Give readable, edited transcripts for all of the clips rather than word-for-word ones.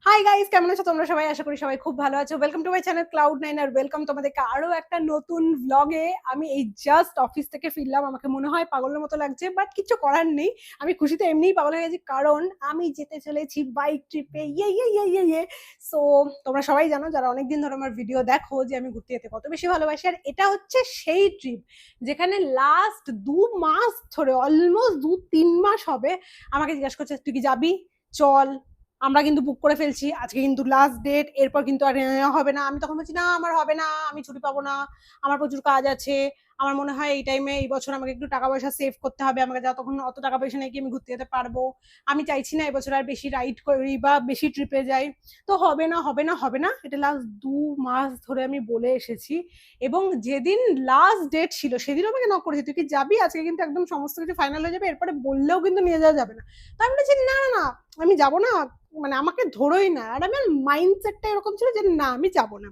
Hi guys, কেমন আছো তোমরা সবাই? আশা করি সবাই খুব ভালো আছো। Welcome to my channel cloud nine আর ওয়েলকাম তোমাদেরকে আরো একটা নতুন ভ্লগে। আমি এই জাস্ট অফিস থেকে ফিরলাম। আমাকে মনে হয় পাগলের মতো লাগছে, বাট কিছু করার নেই। আমি খুশিতে এমনিই পাগল হয়ে গেছি, কারণ আমি যেতে চলেছি বাইক ট্রিপে। ইয়ে। সো তোমরা সবাই জানো, যারা অনেকদিন ধরে আমার ভিডিও দেখো, যে আমি ঘুরতে যেতে কত বেশি ভালোবাসি। আর এটা হচ্ছে সেই ট্রিপ যেখানে লাস্ট 2 মাস ধরে, অলমোস্ট 2-3 মাস হবে, আমাকে জিজ্ঞাসা করছে তুই কি যাবি, চল। আমরা কিন্তু বুক করে ফেলছি, আজকে কিন্তু লাস্ট ডেট, এরপর কিন্তু আর হবে না। আমি তখন বলছি না, আমার হবে না, আমি ছুটি পাবো না, আমার প্রচুর কাজ আছে। আমার মনে হয় এই টাইমে, এই বছর আমাকে একটু টাকা পয়সা সেভ করতে হবে, আমাকে যতক্ষণ অত টাকা পয়সা নেই কি আমি ঘুরতে যেতে পারবো। আমি চাইছি না এবছর আর বেশি রাইড করি বা বেশি ট্রিপে যাই। তো হবে না হবে না হবে না, এটা লাস্ট 2 মাস ধরে আমি বলে এসেছি। এবং যেদিন লাস্ট ডেট ছিল সেদিন আমাকে নক করেছে, তুই কি যাবি, আজকে কিন্তু একদম সমস্ত কিছু ফাইনাল হয়ে যাবে, এরপরে বললেও কিন্তু নিয়ে যাওয়া যাবে না। তো আমি বলেছি না না না, আমি যাবো না, মানে আমাকে ধরোই না। আর আমার মাইন্ডসেটটা এরকম ছিল যে না, আমি যাব না।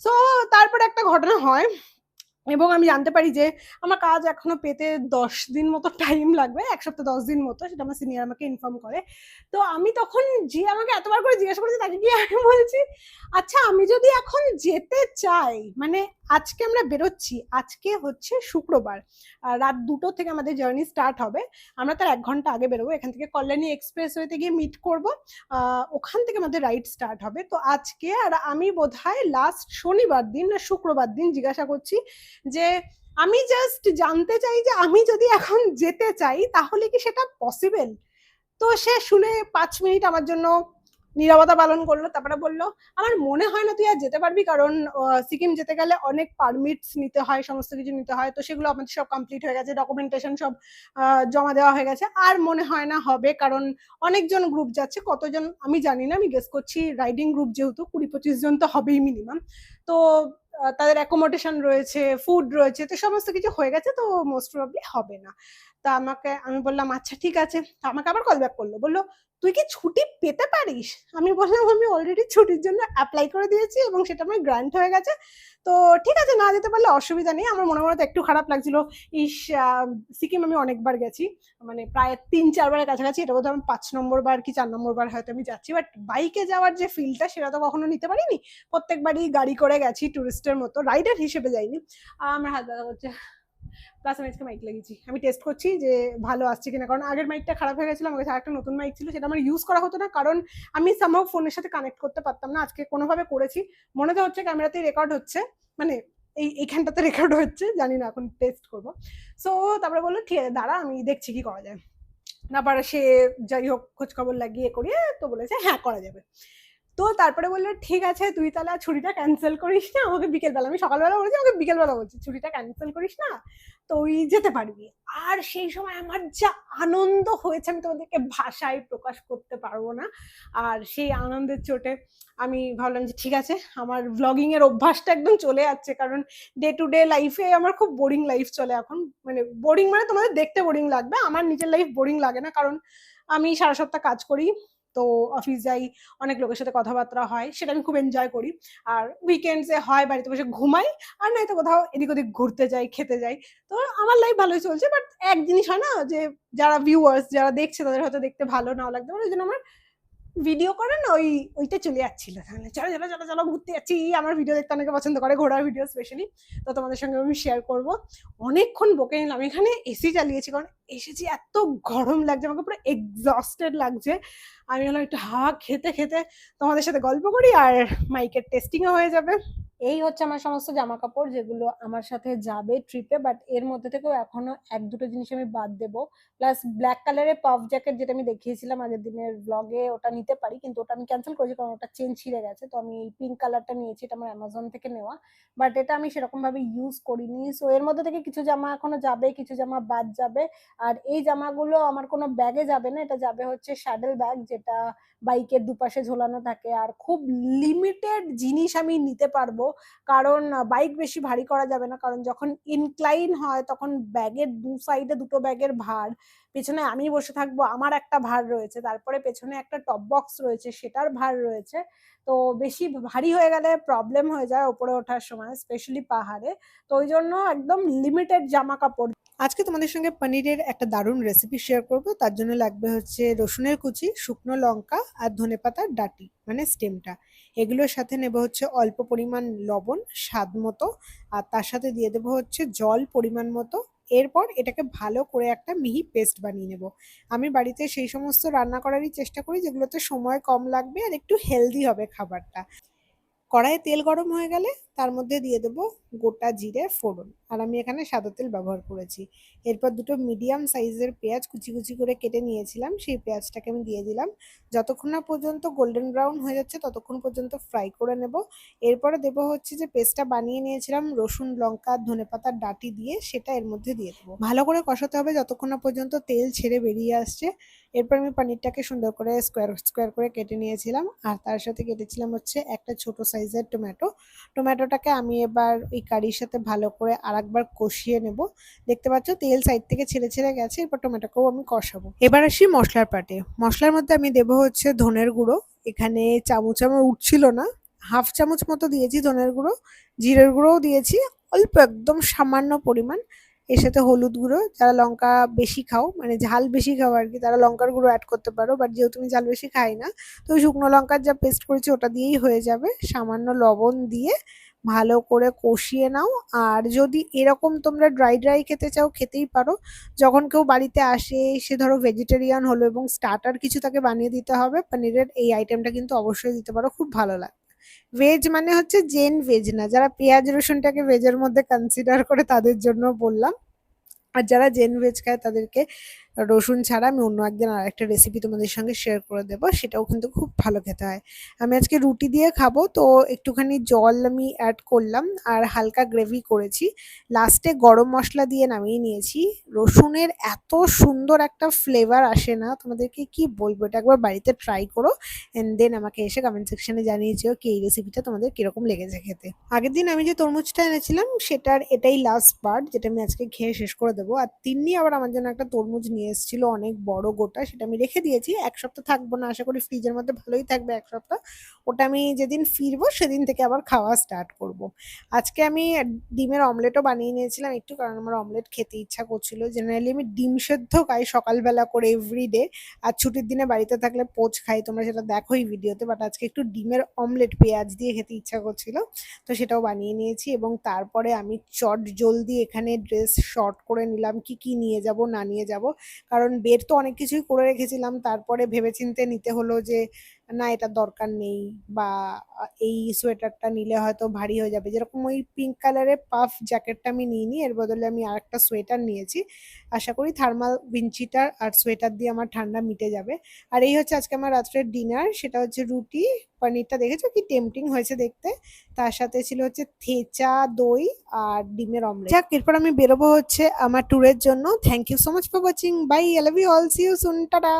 সো তারপরে একটা ঘটনা হয়, এবং আমি জানতে পারি যে আমার কাজ এখনো পেতে 10 দিন মতো টাইম লাগবে, 1 সপ্তাহ 10 দিন মতো, সেটা আমার সিনিয়র আমাকে ইনফর্ম করে। তো আমি তখন, যে আমাকে এতবার করে জিজ্ঞাসা করেছে, তাকে গিয়ে আমি বলছি আচ্ছা, আমি যদি এখন যেতে চাই, মানে আজকে আমরা বেরোচ্ছি, আজকে হচ্ছে শুক্রবার, রাত 2টো থেকে আমাদের জার্নি স্টার্ট হবে। আমরা তার 1 ঘন্টা আগে বেরোবো, এখান থেকে কল্যাণী এক্সপ্রেসওয়েতে গিয়ে মিট করব, ওখান থেকে আমাদের রাইড স্টার্ট হবে। তো আজকে, আর আমি বোধহয় লাস্ট শনিবার দিন না শুক্রবার দিন জিজ্ঞাসা করছি যে আমি জাস্ট জানতে চাই যে আমি যদি এখন যেতে চাই তাহলে কি সেটা পসিবল। তো সে শুনে 5 মিনিট আমার জন্য নীরবতা পালন করলো, তারপরে বললো আমার মনে হয় না তুই আর যেতে পারবি, কারণ সিকিম যেতে গেলে অনেক পারমিটস নিতে হয়, সমস্ত কিছু নিতে হয়, তো সেগুলো আমাদের সব কমপ্লিট হয়ে গেছে, ডকুমেন্টেশন সব জমা দেওয়া হয়ে গেছে, আর মনে হয় না হবে, কারণ অনেকজন গ্রুপ যাচ্ছে, কতজন আমি জানি না, আমি গেস করছি রাইডিং গ্রুপ যেহেতু 20-25 জন তো হবেই মিনিমাম। তো তাদের অ্যাকোমোডেশন রয়েছে, ফুড রয়েছে, তো সমস্ত কিছু হয়ে গেছে, তো মোস্ট প্রবাবলি হবে না। তা আমি বললাম আচ্ছা ঠিক আছে। আমাকে আবার কল ব্যাক করলো, বললো তুই কি ছুটি পেতে পারিস? আমি বললাম আমি অলরেডি ছুটির জন্য অ্যাপ্লাই করে দিয়েছি এবং সেটা আমার গ্রান্ট হয়ে গেছে। তো ঠিক আছে, না যেতে পারলে অসুবিধা নেই। আমার মনে মনে তো একটু খারাপ লাগছিল, ইস, সিকিম আমি অনেকবার গেছি, মানে প্রায় 3-4 বারের কাছাকাছি, এটা বোধহয় আমি 5 নম্বর বার কি 4 নম্বর বার হয়তো আমি যাচ্ছি, বাট বাইকে যাওয়ার যে ফিলটা সেটা তো কখনো নিতে পারিনি। প্রত্যেকবারই গাড়ি করে গেছি, টুরিস্টের মতো, রাইডার হিসেবে যাইনি। আমার হাত ব্যথা করছে, প্লাস আমি আজকে মাইক লাগিয়েছি, আমি টেস্ট করছি যে ভালো আসছে কিনা, কারণ আগের মাইকটা খারাপ হয়ে গেছিল, আমার কাছে একটা নতুন মাইক ছিল, সেটা আমার ইউজ করা হতো না, কারণ আমি সামহাও ফোনের সাথে কানেক্ট করতে পারতাম না। আজকে কোনোভাবে করেছি, মনে তো হচ্ছে ক্যামেরাতেই রেকর্ড হচ্ছে, মানে এইখানটাতে রেকর্ড হচ্ছে, জানি না, এখন টেস্ট করবো। সো তারপরে বললো ঠিক আছে দাঁড়া, আমি দেখছি কি করা যায়। না পারে সে, যাই হোক, খোঁজ খবর লাগিয়ে করিয়ে তো বলেছে হ্যাঁ করা যাবে। তো তারপরে বললো ঠিক আছে তুই তাহলে ছুটিটা ক্যান্সেল করিস না, আমাকে বিকেলবেলা, আমি সকালবেলা বলেছি, আমাকে বিকেলবেলা বলছি ছুটিটা ক্যান্সেল করিস না, তুই যেতে পারবি। আর সেই সময় আমার যা আনন্দ হয়েছে আমি তোমাদেরকে ভাষায় প্রকাশ করতে পারবো না। আর সেই আনন্দের চোটে আমি ভাবলাম যে ঠিক আছে, আমার ব্লগিং এর অভ্যাসটা একদম চলে যাচ্ছে, কারণ ডে টু ডে লাইফে আমার খুব বোরিং লাইফ চলে এখন। মানে বোরিং, মানে তোমাদের দেখতে বোরিং লাগবে, আমার নিজের লাইফ বোরিং লাগে না, কারণ আমি সারা সপ্তাহ কাজ করি, তো অফিস যাই, অনেক লোকের সাথে কথাবার্তা হয়, সেটা আমি খুব এনজয় করি। আর উইকেন্ডসে হয় বাড়িতে বসে ঘুমাই, আর নয়তো কোথাও এদিক ওদিক ঘুরতে যাই, খেতে যাই। তো আমার লাইফ ভালোই চলছে, বাট এক জিনিস হয় না, যে যারা ভিউয়ার্স, যারা দেখছে, তাদের হয়তো দেখতে ভালো নাও লাগতে পারে, ওই জন্য আমার ভিডিও করে না, ওইটা চলে যাচ্ছিল, তাহলে চলো চলো চলো চলো ঘুরতে যাচ্ছি। আমার ভিডিও দেখতে অনেকে পছন্দ করে, ঘোরার ভিডিও স্পেশালি, তো তোমাদের সঙ্গে আমি শেয়ার করবো। অনেকক্ষণ বকে নিলাম, এখানে এসি চালিয়েছি, কারণ এসেছি, এত গরম লাগছে, আমাকে পুরো এক্সস্টেড লাগছে। আমি হলাম একটু হাওয়া খেতে খেতে তোমাদের সাথে গল্প করি, আর মাইকের টেস্টিংও হয়ে যাবে। এই হচ্ছে আমার সমস্ত জামা কাপড় যেগুলো আমার সাথে যাবে ট্রিপে, বাট এর মধ্যে থেকেও এখনো 1-2টো জিনিস আমি বাদ দেবো। প্লাস ব্ল্যাক কালারের পাফ জ্যাকেট, যেটা আমি দেখিয়েছিলাম আগের দিনের ব্লগে, ওটা নিতে পারি, কিন্তু ওটা আমি ক্যান্সেল করেছি, কারণ ওটা চেন ছিঁড়ে গেছে। তো আমি এই পিঙ্ক কালারটা নিয়েছি, এটা আমার অ্যামাজন থেকে নেওয়া, বাট এটা আমি সেরকম ভাবে ইউজ করিনি। সো এর মধ্যে থেকে কিছু জামা এখনো যাবে, কিছু জামা বাদ যাবে। আর এই জামাগুলো আমার কোনো ব্যাগে যাবে না, এটা যাবে হচ্ছে স্যাডেল ব্যাগ, যেটা বাইকের দুপাশে ঝোলানো থাকে। আর খুব লিমিটেড জিনিস আমি নিতে পারবো, কারণ বাইক বেশি ভারী করা যাবে না, কারণ যখন ইনক্লাইন হয় তখন ব্যাগের দু সাইডে দুটো ব্যাগের ভার, পেছনে আমি বসে থাকবো, আমার একটা ভার রয়েছে, তারপরে পেছনে একটা টপ বক্স রয়েছে, সেটার ভার রয়েছে। তো বেশি ভারী হয়ে গেলে প্রবলেম হয়ে যায় ওপরে ওঠার সময়, স্পেশালি পাহাড়ে। তো ওই জন্য একদম লিমিটেড জামা কাপড়, আজকে তোমাদের সঙ্গে পনিরের একটা দারুণ রেসিপি শেয়ার করব। তার জন্য লাগবে হচ্ছে রসুনের কুচি, শুকনো লঙ্কা আর ধনেপাতার ডাঁটি মানে স্টেমটা। এগুলোর সাথে নেব হচ্ছে অল্প পরিমাণ লবণ স্বাদ মতো, আর তার সাথে দিয়ে দেবো হচ্ছে জল পরিমাণ মতো। এরপর এটাকে ভালো করে একটা মিহি পেস্ট বানিয়ে নেব। আমি বাড়িতে সেই সমস্ত রান্না করারই চেষ্টা করি যেগুলোতে সময় কম লাগবে আর একটু হেলদি হবে খাবারটা। কড়াইয়ে তেল গরম হয়ে গেলে তার মধ্যে দিয়ে দেবো গোটা জিরে ফোড়ন, আর আমি এখানে সাদা তেল ব্যবহার করেছি। এরপর দুটো মিডিয়াম সাইজের পেঁয়াজ কুচি কুচি করে কেটে নিয়েছিলাম, সেই পেঁয়াজটাকে আমি দিয়ে দিলাম। যতক্ষণ না পর্যন্ত গোল্ডেন ব্রাউন হয়ে যাচ্ছে ততক্ষণ পর্যন্ত ফ্রাই করে নেব। এরপরে দেবো হচ্ছে যে পেস্টটা বানিয়ে নিয়েছিলাম রসুন লঙ্কা ধনেপাতার ডাঁটি দিয়ে, সেটা এর মধ্যে দিয়ে দেবো। ভালো করে কষাতে হবে যতক্ষণ না পর্যন্ত তেল ছেড়ে বেরিয়ে আসছে। এরপর আমি পনিরটাকে সুন্দর করে স্কোয়ার স্কোয়ার করে কেটে নিয়েছিলাম, আর তার সাথে কেটেছিলাম হচ্ছে একটা ছোট সাইজের টমেটোটাকে আমি এবার ওই কারির সাথে ভালো করে আরেকবার কষিয়ে নেব। দেখতে পাচ্ছ তেল সাইড থেকে ছেড়ে ছেড়ে গেছে, এরপর টমেটোকেও আমি কষাবো। এবার আসি মশলার পাটে। মশলার মধ্যে আমি দেবো হচ্ছে ধনের গুঁড়ো। এখানে চামচ আমার উঠছিল না, হাফ চামচ মতো দিয়েছি ধনের গুঁড়ো। জিরের গুঁড়োও দিয়েছি অল্প, একদম সামান্য পরিমাণ। এর সাথে হলুদ গুঁড়ো, যারা লঙ্কা বেশি খাও মানে ঝাল বেশি খাও আর কি, তারা লঙ্কার গুঁড়ো অ্যাড করতে পারো, বাট যেহেতু আমি ঝাল বেশি খাই না তো ওই শুকনো লঙ্কার যা পেস্ট করেছি ওটা দিয়েই হয়ে যাবে। সামান্য লবণ দিয়ে ভালো করে কষিয়ে নাও। আর যদি এরকম তোমরা ড্রাই ড্রাই খেতে চাও খেতেই পারো। যখন কেউ বাড়িতে আসে, সে ধরো ভেজিটেরিয়ান হলো এবং স্টার্টার কিছু তাকে বানিয়ে দিতে হবে, পনিরের এই আইটেমটা কিন্তু অবশ্যই দিতে পারো, খুব ভালো লাগে। ভেজ মানে হচ্ছে জেন ভেজ না, যারা পেঁয়াজ রসুনটাকে ভেজের মধ্যে কনসিডার করে তাদের জন্য বললাম। আর যারা জেন ভেজ খায় তাদেরকে রসুন ছাড়া আমি অন্য একদিন আরেকটা রেসিপি তোমাদের সঙ্গে শেয়ার করে দেবো, সেটাও কিন্তু খুব ভালো খেতে হয়। আমি আজকে রুটি দিয়ে খাবো তো একটুখানি জল আমি অ্যাড করলাম আর হালকা গ্রেভি করেছি। লাস্টে গরম মশলা দিয়ে নামিয়ে নিয়েছি। রসুনের এত সুন্দর একটা ফ্লেভার আসে না, তোমাদেরকে কি বলবো, এটা একবার বাড়িতে ট্রাই করো এন্ড দেন আমাকে এসে কমেন্ট সেকশনে জানিয়েছো কি এই রেসিপিটা তোমাদের কিরকম লেগেছে খেতে। আগের দিন আমি যে তরমুজটা এনেছিলাম সেটার এটাই লাস্ট পার্ট, যেটা আমি আজকে খেয়ে শেষ করে দেবো। আর তিন্নি আবার আমার জন্য একটা তরমুজ নিয়ে এসেছিল অনেক বড় গোটা, সেটা আমি রেখে দিয়েছি। এক সপ্তাহ থাকবো না, আশা করি ফ্রিজের মধ্যে ভালোই থাকবে এক সপ্তাহ। ওটা আমি যেদিন ফিরবো সেদিন থেকে আবার খাওয়া স্টার্ট করব। আজকে আমি ডিমের অমলেটও বানিয়ে নিয়েছিলাম একটু, কারণ আমার অমলেট খেতে ইচ্ছা করছিল। জেনারেলি আমি ডিম সেদ্ধ খাই সকালবেলা করে এভরিডে, আর ছুটির দিনে বাড়িতে থাকলে পোচ খাই, তোমরা সেটা দেখোই ভিডিওতে। বাট আজকে একটু ডিমের অমলেট পেঁয়াজ দিয়ে খেতে ইচ্ছা করছিল, তো সেটাও বানিয়ে নিয়েছি। এবং তারপরে আমি চট জলদি এখানে ড্রেস শর্ট করে নিলাম কি কি নিয়ে যাব না নিয়ে যাব, কারণ বের তো অনেক কিছুই করে রেখেছিলাম, তারপরে ভেবেচিন্তে নিতে হলো যে না এটা দরকার নেই, বা এই সোয়েটারটা নিলে হয়তো ভারী হয়ে যাবে। যেরকম ওই পিঙ্ক কালারের পাফ জ্যাকেটটা আমি নিইনি, এর বদলে আমি আরেকটা সোয়েটার নিয়েছি। আশা করি থার্মাল উইন্ডচিটার আর সোয়েটার দিয়ে আমার ঠান্ডা মিটে যাবে। আর এই হচ্ছে আজকে আমার রাত্রের ডিনার, সেটা হচ্ছে রুটি। পনিরটা দেখেছো কি টেম্পটিং হয়েছে দেখতে। তার সাথে ছিল হচ্ছে থেচা, দই আর ডিমের অমলেট। যাক, এরপর আমি বেরোবো হচ্ছে আমার ট্যুরের জন্য। Thank you so much for watching, bye, I love you all, see you soon, tata.